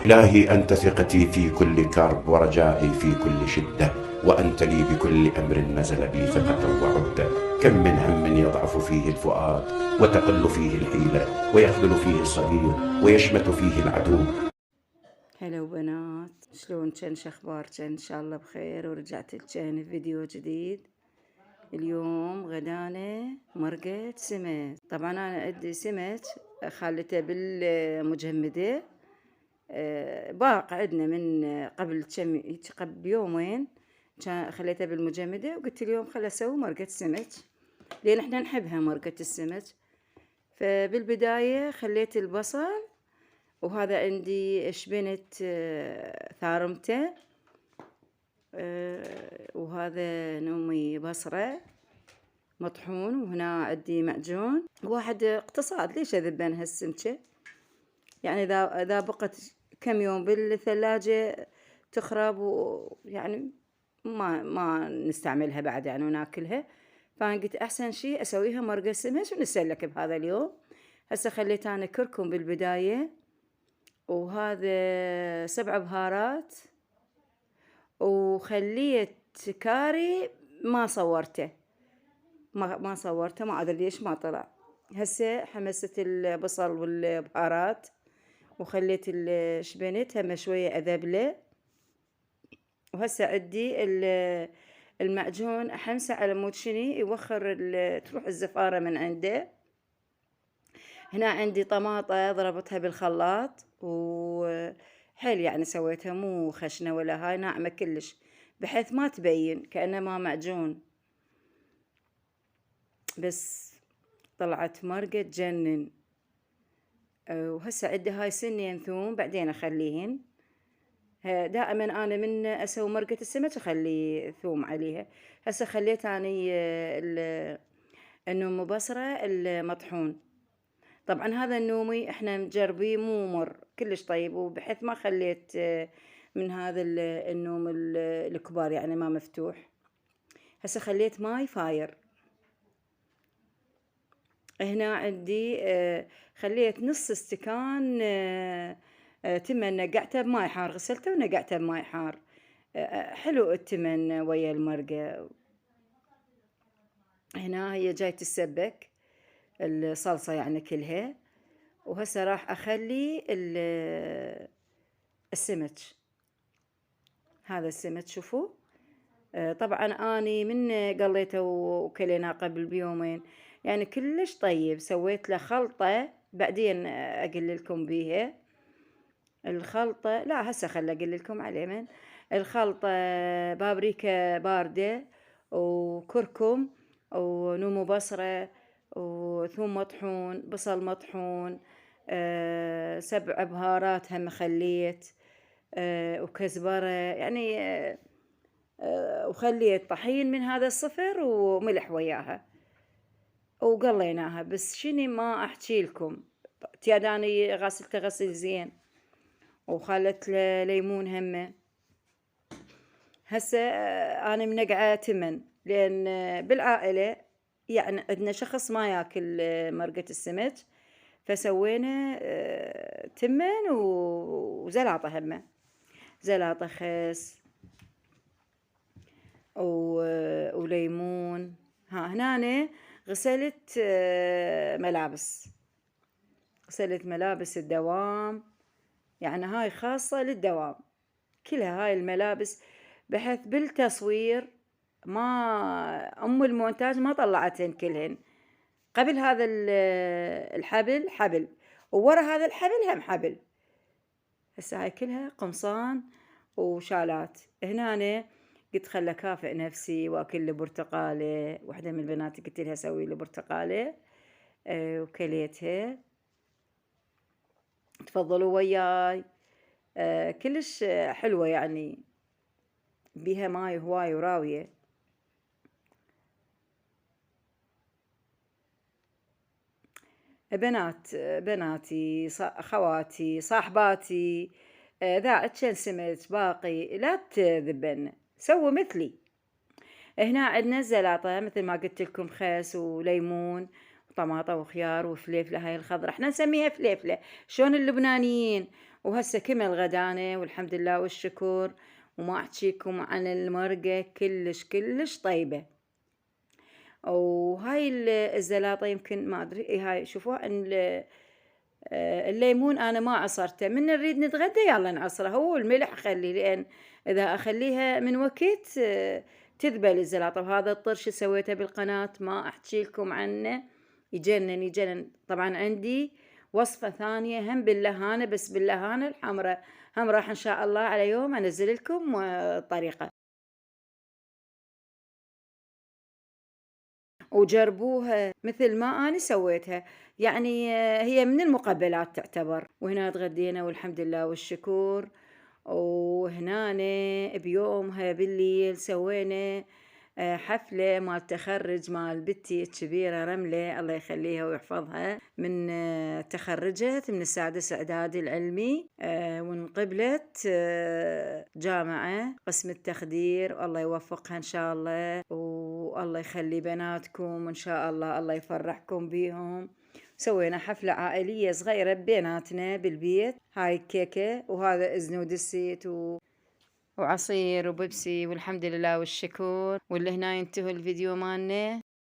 إلهي أنت ثقتي في كل كرب ورجائي في كل شدة، وأنت لي بكل أمر نزل بي ثقة وعدة. كم من هم يضعف فيه الفؤاد وتقل فيه الحيلة، ويخذل فيه الصغير ويشمت فيه العدو. هلا بنات، شلون كان اخبارك؟ ان شاء الله بخير، ورجعت لكم فيديو جديد. اليوم غدانة مرقة سمك. طبعا انا عندي سمك خالته بالمجمدة، باق عندنا من قبل يومين كان خليته بالمجمدة، وقلت اليوم خل اسوي مرقة سمك لان احنا نحبها مرقة السمك. فبالبداية خليت البصل، وهذا عندي شبنت ثارمته، وهذا نومي بصرة مطحون، وهنا عندي معجون. واحد اقتصاد، ليش اذبن هالسمكة؟ يعني اذا بقت كم يوم بالثلاجة تخرب، ويعني ما نستعملها بعد يعني وناكلها. فانا قلت احسن شيء اسويها مرقة سمك ونسلك بهذا اليوم. هسه خليت انا كركم بالبداية، وهذا 7 بهارات، وخليت كاري ما صورته، ما صورته، ما ادري ليش ما طلع. هسه حمست البصل والبهارات، وخليت الشبنت هم شوية اذبله. وهسه عندي المعجون احمسه على مود شني يوخر تروح الزفارة من عنده. هنا عندي طماطة ضربتها بالخلاط، وحيل يعني سويتها مو خشنة ولا هاي، ناعمة كلش بحيث ما تبين كأنما معجون، بس طلعت مرقة تجنن. وهسه عندي هاي سنين ثوم بعدين اخليهن. دائما انا من اسوي مرقة السمك اخلي ثوم عليها. هسه خليت اني النوم بصرة المطحون. طبعا هذا النومي احنا مجربيه مو مر كلش طيب، وبحيث ما خليت من هذا النوم الكبار يعني ما مفتوح. هسه خليت ماي فاير. هنا عندي خليت نص استكان تمن، نقعته بماي حار، غسلته ونقعته بماي حار. حلو التمن ويا المرقة. هنا هي جاي تسبك الصلصة يعني كلها. وهسه راح اخلي السمك. هذا السمك شوفوا. طبعا اني من قليته وكلينا قبل بيومين يعني كلش طيب. سويت له خلطة بعدين اقول لكم بيها الخلطة. لا هسه خل اقول لكم عليه من الخلطة: بابريكا باردة، وكركم، ونومو بصرة، وثوم مطحون، بصل مطحون، 7 بهارات هم خليت، وكزبرة يعني، وخليت طحين من هذا الصفر وملح وياها، وقليناها. بس شني ما احكي لكم، تياداني غسلته غسل زين، وخلت ليمون همه. هسه انا منقعه تمن، لان بالعائله يعني عندنا شخص ما ياكل مرقة السمك، فسوينا تمن وزلاطة همه، زلاطة خس وليمون. هنا غسلت ملابس، غسلت ملابس الدوام، يعني هاي خاصة للدوام كلها هاي الملابس، بحيث بالتصوير ما المونتاج ما طلعتهن كلهن. قبل هذا الحبل حبل، وورا هذا الحبل هم حبل. هسه هاي كلها قمصان وشالات. هنا قلت خل اكافئ نفسي واكل لي برتقاله. واحده من البنات قلت لها سوي لي برتقاله، وكليتها. تفضلوا وياي. كلش حلوه يعني، بيها ماي هواي وراويه. بناتي خواتي صاحباتي، ذا عتشن سمت باقي لا تذبن، سووا مثلي. هنا عندنا الزلاطة مثل ما قلت لكم: خس وليمون وطماطة وخيار وفليفلة، هاي الخضرة احنا نسميها فليفلة شلون اللبنانيين، وهسه كمل غدانة والحمد لله والشكر، وما أحكيكم عن المرقة كلش طيبة. وهاي الزلاطة يمكن ما أدري هاي شوفوها الليمون أنا ما عصرته، من نريد نتغدى يلا نعصره، هو الملح أخليه، لأن إذا أخليها من وقت تذبل الزلاطة. وهذا الطرش سويته بالقناة ما أحكي لكم عنه، يجنن. طبعا عندي وصفة ثانية هم باللهانة، بس باللهانة الحمراء، هم راح إن شاء الله على يوم أنزل لكم الطريقة وجربوها مثل ما أنا سويتها. يعني هي من المقبلات تعتبر. وهنا تغدينا والحمد لله والشكر. وهنا بيومها بالليل سوينا حفلة مال تخرج مال بنتي الكبيرة رملة الله يخليها ويحفظها، من تخرجت من السادس إعدادي العلمي، وانقبلت جامعة قسم التخدير، والله يوفقها إن شاء الله، والله يخلي بناتكم إن شاء الله، الله يفرحكم بيهم. سوينا حفلة عائلية صغيرة بيناتنا بالبيت. هاي الكيكة وهذا إزنود السيت وعصير وبيبسي والحمد لله والشكر. واللي هنا ينتهي الفيديو مالنا.